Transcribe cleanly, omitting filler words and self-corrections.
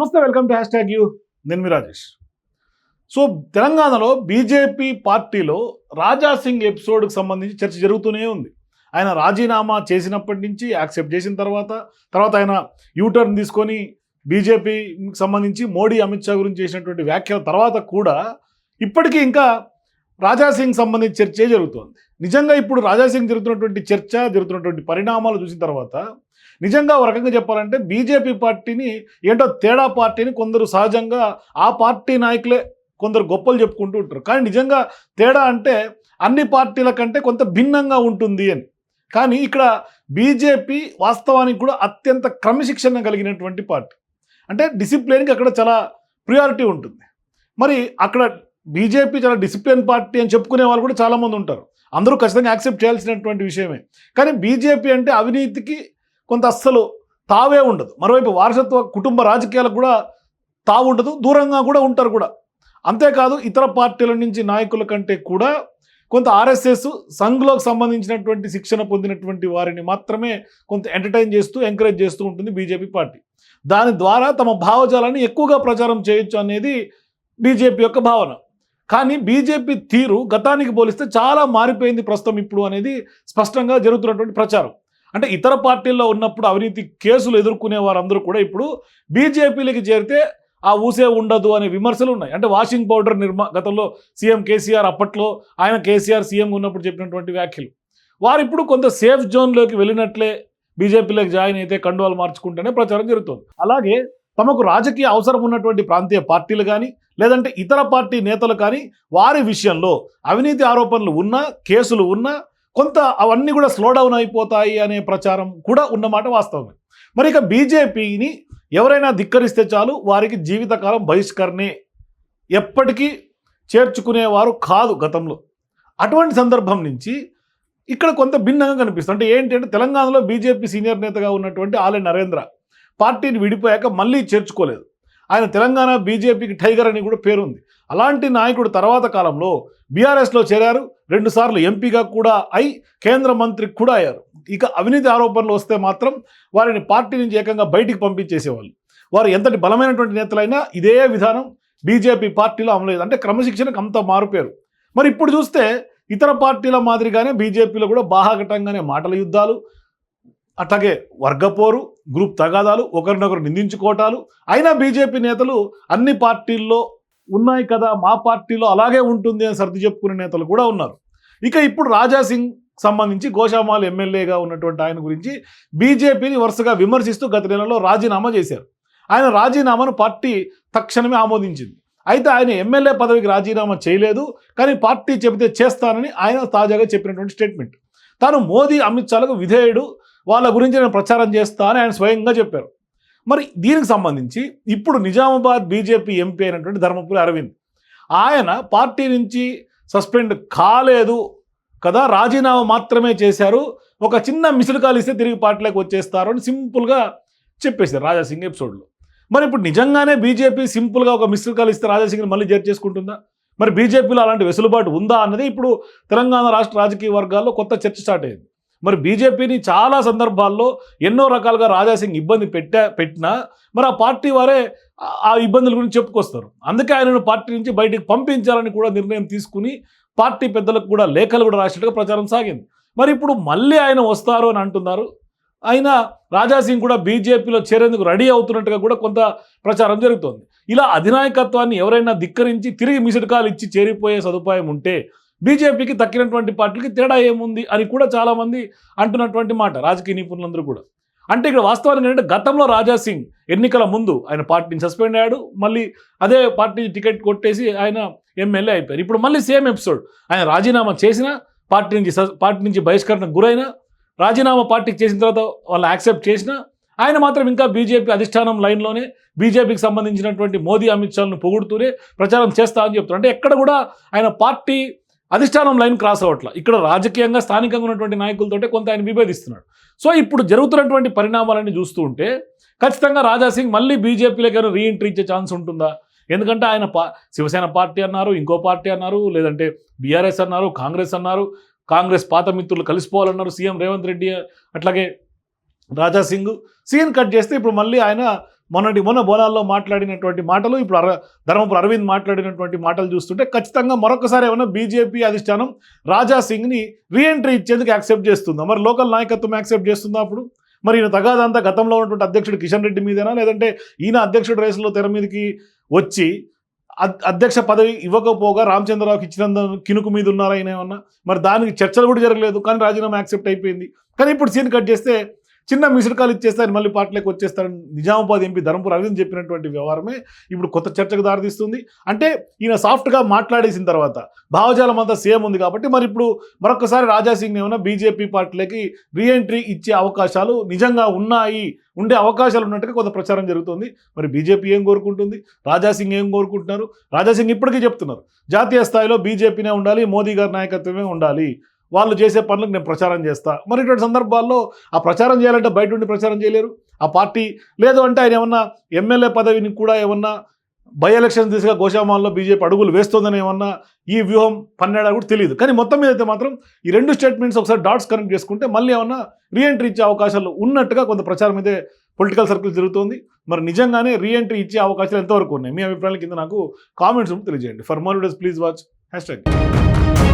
నమస్తే, welcome to hash tag you. నేను మీ Rajesh. So తెలంగాణలో బీజేపీ పార్టీలో రాజాసింగ్ ఎపిసోడ్కి సంబంధించి చర్చ జరుగుతూనే ఉంది. ఆయన రాజీనామా చేసినప్పటి నుంచి యాక్సెప్ట్ చేసిన తర్వాత ఆయన యూటర్న్ తీసుకొని బీజేపీకి సంబంధించి మోడీ అమిత్ షా గురించి చేసినటువంటి వ్యాఖ్యల తర్వాత కూడా ఇప్పటికీ ఇంకా రాజాసింగ్ సంబంధించి చర్చే జరుగుతోంది. నిజంగా ఇప్పుడు రాజాసింగ్ జరుగుతున్నటువంటి పరిణామాలు చూసిన తర్వాత నిజంగా ఒక రకంగా చెప్పాలంటే బీజేపీ పార్టీని ఏంటో తేడా పార్టీని కొందరు సహజంగా ఆ పార్టీ నాయకులే కొందరు గొప్పలు చెప్పుకుంటూ ఉంటారు. కానీ నిజంగా తేడా అంటే అన్ని పార్టీల కంటే కొంత భిన్నంగా ఉంటుంది అని. కానీ ఇక్కడ బీజేపీ వాస్తవానికి కూడా అత్యంత క్రమశిక్షణ కలిగినటువంటి పార్టీ. అంటే డిసిప్లిన్కి అక్కడ చాలా ప్రియారిటీ ఉంటుంది. మరి అక్కడ బీజేపీ చాలా డిసిప్లిన్ పార్టీ అని చెప్పుకునే వాళ్ళు కూడా చాలామంది ఉంటారు. అందరూ ఖచ్చితంగా యాక్సెప్ట్ చేయాల్సినటువంటి విషయమే. కానీ బీజేపీ అంటే అవినీతికి కొంత అస్సలు తావే ఉండదు. మరోవైపు వారసత్వ కుటుంబ రాజకీయాలకు కూడా తావు ఉండదు, దూరంగా కూడా ఉంటారు కూడా. అంతేకాదు ఇతర పార్టీల నుంచి నాయకుల కంటే కూడా కొంత ఆర్ఎస్ఎస్ సంఘ్లోకి సంబంధించినటువంటి శిక్షణ పొందినటువంటి వారిని మాత్రమే కొంత ఎంటర్టైన్ చేస్తూ ఎంకరేజ్ చేస్తూ ఉంటుంది బీజేపీ పార్టీ. దాని ద్వారా తమ భావజాలాన్ని ఎక్కువగా ప్రచారం చేయొచ్చు అనేది బీజేపీ యొక్క భావన. కానీ బీజేపీ తీరు గతానికి పోలిస్తే చాలా మారిపోయింది ప్రస్తుతం ఇప్పుడు అనేది స్పష్టంగా జరుగుతున్నటువంటి ప్రచారం. అంటే ఇతర పార్టీల్లో ఉన్నప్పుడు అవినీతి కేసులు ఎదుర్కొనే వారందరూ కూడా ఇప్పుడు బీజేపీలోకి చేరితే ఆ ఊసే ఉండదు అనే విమర్శలు ఉన్నాయి. అంటే వాషింగ్ పౌడర్ గతంలో సీఎం కేసీఆర్, అప్పట్లో ఆయన కేసీఆర్ సీఎం ఉన్నప్పుడు చెప్పినటువంటి వ్యాఖ్యలు, వారు ఇప్పుడు కొంత సేఫ్ జోన్లోకి వెళ్ళినట్లే బీజేపీలోకి జాయిన్ అయితే కండువాలు మార్చుకుంటేనే ప్రచారం జరుగుతుంది. అలాగే తమకు రాజకీయ అవసరం ఉన్నటువంటి ప్రాంతీయ పార్టీలు కానీ లేదంటే ఇతర పార్టీ నేతలు కానీ వారి విషయంలో అవినీతి ఆరోపణలు ఉన్నా, కేసులు ఉన్నా కొంత అవన్నీ కూడా స్లో డౌన్ అయిపోతాయి అనే ప్రచారం కూడా ఉన్నమాట వాస్తవమే. మరి ఇక బీజేపీని ఎవరైనా ధిక్కరిస్తే చాలు వారికి జీవితకాలం బహిష్కరణే, ఎప్పటికీ చేర్చుకునేవారు కాదు గతంలో. అటువంటి సందర్భం నుంచి ఇక్కడ కొంత భిన్నంగా కనిపిస్తుంది. అంటే ఏంటి అంటే తెలంగాణలో బీజేపీ సీనియర్ నేతగా ఉన్నటువంటి ఆలె నరేంద్ర పార్టీని విడిపోయాక మళ్ళీ చేర్చుకోలేదు. ఆయన తెలంగాణ బీజేపీకి టైగర్ అని కూడా పేరుంది. అలాంటి నాయకుడు తర్వాత కాలంలో బీఆర్ఎస్లో చేరారు. 2 సార్లు ఎంపీగా కూడా అయి కేంద్ర మంత్రి కూడా అయ్యారు. ఇక అవినీతి ఆరోపణలు వస్తే మాత్రం వారిని పార్టీ నుంచి ఏకంగా బయటికి పంపించేసేవాళ్ళు. వారు ఎంతటి బలమైనటువంటి నేతలైనా ఇదే విధానం బీజేపీ పార్టీలో అమలేదు. అంటే క్రమశిక్షణకు అంత మారుపేరు. మరి ఇప్పుడు చూస్తే ఇతర పార్టీల మాదిరిగానే బీజేపీలో కూడా బాహాఘటంగానే మాటల యుద్ధాలు, అట్లాగే వర్గపోరు, గ్రూప్ తగాదాలు, ఒకరినొకరు నిందించుకోవటాలు. అయినా బీజేపీ నేతలు అన్ని పార్టీల్లో ఉన్నాయి కదా, మా పార్టీలో అలాగే ఉంటుంది అని సర్ది చెప్పుకునే నేతలు కూడా ఉన్నారు. ఇక ఇప్పుడు రాజాసింగ్ సంబంధించి గోషామాల్ ఎమ్మెల్యేగా ఉన్నటువంటి ఆయన గురించి బీజేపీని వరుసగా విమర్శిస్తూ గత నెలలో రాజీనామా చేశారు. ఆయన రాజీనామాను పార్టీ తక్షణమే ఆమోదించింది. అయితే ఆయన ఎమ్మెల్యే పదవికి రాజీనామా చేయలేదు. కానీ పార్టీ చెబితే చేస్తానని ఆయన తాజాగా చెప్పినటువంటి స్టేట్మెంట్. తాను మోదీ, అమిత్ షాలకు విధేయుడు, వాళ్ళ గురించి నేను ప్రచారం చేస్తా అని ఆయన స్వయంగా చెప్పారు. మరి దీనికి సంబంధించి ఇప్పుడు నిజామాబాద్ బీజేపీ ఎంపీ అయినటువంటి ధర్మపురి అరవింద్, ఆయన పార్టీ నుంచి సస్పెండ్ కాలేదు కదా, రాజీనామా మాత్రమే చేశారు, ఒక చిన్న మిస్డ్ కాల్ ఇస్తే తిరిగి పార్టీలోకి వచ్చేస్తారు అని సింపుల్గా చెప్పేశారు రాజాసింగ్ ఎపిసోడ్లో. మరి ఇప్పుడు నిజంగానే బీజేపీ సింపుల్గా ఒక మిస్డ్ కాల్ ఇస్తే రాజాసింగ్ని మళ్ళీ చేసుకుంటుందా? మరి బీజేపీలో అలాంటి వెసులుబాటు ఉందా అన్నది ఇప్పుడు తెలంగాణ రాష్ట్ర రాజకీయ వర్గాల్లో కొత్త చర్చ స్టార్ట్ అయింది. మరి బీజేపీని చాలా సందర్భాల్లో ఎన్నో రకాలుగా రాజాసింగ్ ఇబ్బంది పెట్టినా మరి ఆ పార్టీ వారే ఆ ఇబ్బందుల గురించి చెప్పుకొస్తారు. అందుకే ఆయనను పార్టీ నుంచి బయటికి పంపించాలని కూడా నిర్ణయం తీసుకుని పార్టీ పెద్దలకు కూడా లేఖలు కూడా రాసినట్టుగా ప్రచారం సాగింది. మరి ఇప్పుడు మళ్ళీ ఆయన వస్తారు అని అంటున్నారు. అయినా రాజాసింగ్ కూడా బీజేపీలో చేరేందుకు రెడీ అవుతున్నట్టుగా కూడా కొంత ప్రచారం జరుగుతోంది. ఇలా అధినాయకత్వాన్ని ఎవరైనా ధిక్కరించి తిరిగి మిస్డ్ కాల్ ఇచ్చి చేరిపోయే సదుపాయం ఉంటే బీజేపీకి తక్కినటువంటి పార్టీలకి తేడా ఏముంది అని కూడా చాలామంది అంటున్నటువంటి మాట రాజకీయ నిపుణులందరూ కూడా. అంటే ఇక్కడ వాస్తవానికి ఏంటంటే గతంలో రాజాసింగ్ ఎన్నికల ముందు ఆయన పార్టీని సస్పెండ్ అయ్యాడు, మళ్ళీ అదే పార్టీ టికెట్ కొట్టేసి ఆయన ఎమ్మెల్యే అయిపోయారు. ఇప్పుడు మళ్ళీ సేమ్ ఎపిసోడ్, ఆయన రాజీనామా చేసినా పార్టీ నుంచి బహిష్కరణకు గురైనా, రాజీనామా పార్టీకి చేసిన తర్వాత వాళ్ళు యాక్సెప్ట్ చేసినా ఆయన మాత్రం ఇంకా బీజేపీ అధిష్టానం లైన్లోనే బీజేపీకి సంబంధించినటువంటి మోదీ, అమిత్ షాలను పొగుడుతూనే ప్రచారం చేస్తా అని చెప్తున్నారు. అంటే ఎక్కడ కూడా ఆయన పార్టీ అధిష్టానం లైన్ క్రాస్ అవ్వట్ల. ఇక్కడ రాజకీయంగా స్థానికంగా ఉన్నటువంటి నాయకులతోటే కొంత ఆయన విభేదిస్తున్నాడు. సో ఇప్పుడు జరుగుతున్నటువంటి పరిణామాలన్నీ చూస్తూ ఉంటే ఖచ్చితంగా రాజాసింగ్ మళ్ళీ బీజేపీలోకి రీఎంట్రీ ఇచ్చే ఛాన్స్ ఉంటుందా? ఎందుకంటే ఆయన శివసేన పార్టీ అన్నారు, ఇంకో పార్టీ అన్నారు, లేదంటే బీఆర్ఎస్ అన్నారు, కాంగ్రెస్ అన్నారు, కాంగ్రెస్ పాత మిత్రులు కలిసిపోవాలన్నారు సీఎం రేవంత్ రెడ్డి. అట్లాగే రాజాసింగ్ సీన్ కట్ చేస్తే ఇప్పుడు మళ్ళీ ఆయన మొన్న బోనాల్లో మాట్లాడినటువంటి మాటలు, ఇప్పుడు ధర్మపురి అరవింద్ మాట్లాడినటువంటి మాటలు చూస్తుంటే ఖచ్చితంగా మరొకసారి ఏమన్నా బీజేపీ అధిష్టానం రాజా సింగ్ని రీఎంట్రీ ఇచ్చేందుకు యాక్సెప్ట్ చేస్తుందా? మరి లోకల్ నాయకత్వం యాక్సెప్ట్ చేస్తుందా? అప్పుడు మరి ఈయన తగాదంతా గతంలో ఉన్నటువంటి అధ్యక్షుడు కిషన్ రెడ్డి మీదేనా, లేదంటే ఈయన అధ్యక్షుడు రేసులో తెర మీదకి వచ్చి అధ్యక్ష పదవి ఇవ్వకపోగా రామచంద్రరావుకి ఇచ్చినంత కినుకు మీద ఉన్నారా ఆయన ఏమన్నా? మరి దానికి చర్చలు కూడా జరగలేదు, కానీ రాజీనామా యాక్సెప్ట్ అయిపోయింది. కానీ ఇప్పుడు సీన్ కట్ చేస్తే చిన్న మిస్డ్ కాల్ ఇచ్చేస్తే ఆయన మళ్ళీ పార్టీలోకి వచ్చేస్తారని నిజామాబాద్ ఎంపీ ధర్మపురి అరవింద్ చెప్పినటువంటి వ్యవహారమే ఇప్పుడు కొత్త చర్చకు దారితీస్తుంది. అంటే ఈయన సాఫ్ట్గా మాట్లాడేసిన తర్వాత భావజాలం అంతా సేమ్ ఉంది కాబట్టి మరి ఇప్పుడు మరొకసారి రాజా సింగ్ ఏమైనా బీజేపీ పార్టీలోకి రీఎంట్రీ ఇచ్చే అవకాశాలు నిజంగా ఉండే అవకాశాలు ఉన్నట్టుగా కొంత ప్రచారం జరుగుతుంది. మరి బీజేపీ ఏం కోరుకుంటుంది, రాజా సింగ్ ఏం కోరుకుంటున్నారు? రాజా సింగ్ ఇప్పటికీ చెప్తున్నారు జాతీయ స్థాయిలో బీజేపీనే ఉండాలి, మోదీ గారి నాయకత్వమే ఉండాలి, వాళ్ళు చేసే పనులకు నేను ప్రచారం చేస్తా. మరి ఇటువంటి సందర్భాల్లో ఆ ప్రచారం చేయాలంటే బయట ఉండి ప్రచారం చేయలేరు ఆ పార్టీ. లేదు అంటే ఆయన ఏమన్నా ఎమ్మెల్యే పదవిని కూడా ఏమన్నా బై ఎలక్షన్ దిశగా గోషామాల్లో బీజేపీ అడుగులు వేస్తుందని ఏమన్నా ఈ వ్యూహం పన్నాడా కూడా తెలియదు. కానీ మొత్తం మీద అయితే మాత్రం ఈ రెండు స్టేట్మెంట్స్ ఒకసారి డాట్స్ కనెక్ట్ చేసుకుంటే మళ్ళీ ఏమన్నా రీఎంట్రీ ఇచ్చే అవకాశాలు ఉన్నట్టుగా కొంత ప్రచారం అయితే పొలిటికల్ సర్కిల్ జరుగుతుంది. మరి నిజంగానే రీఎంట్రీ ఇచ్చే అవకాశాలు ఎంతవరకు ఉన్నాయి? మీ అభిప్రాయాల కింద నాకు కామెంట్స్ తెలియజేయండి. For more videos please watch #.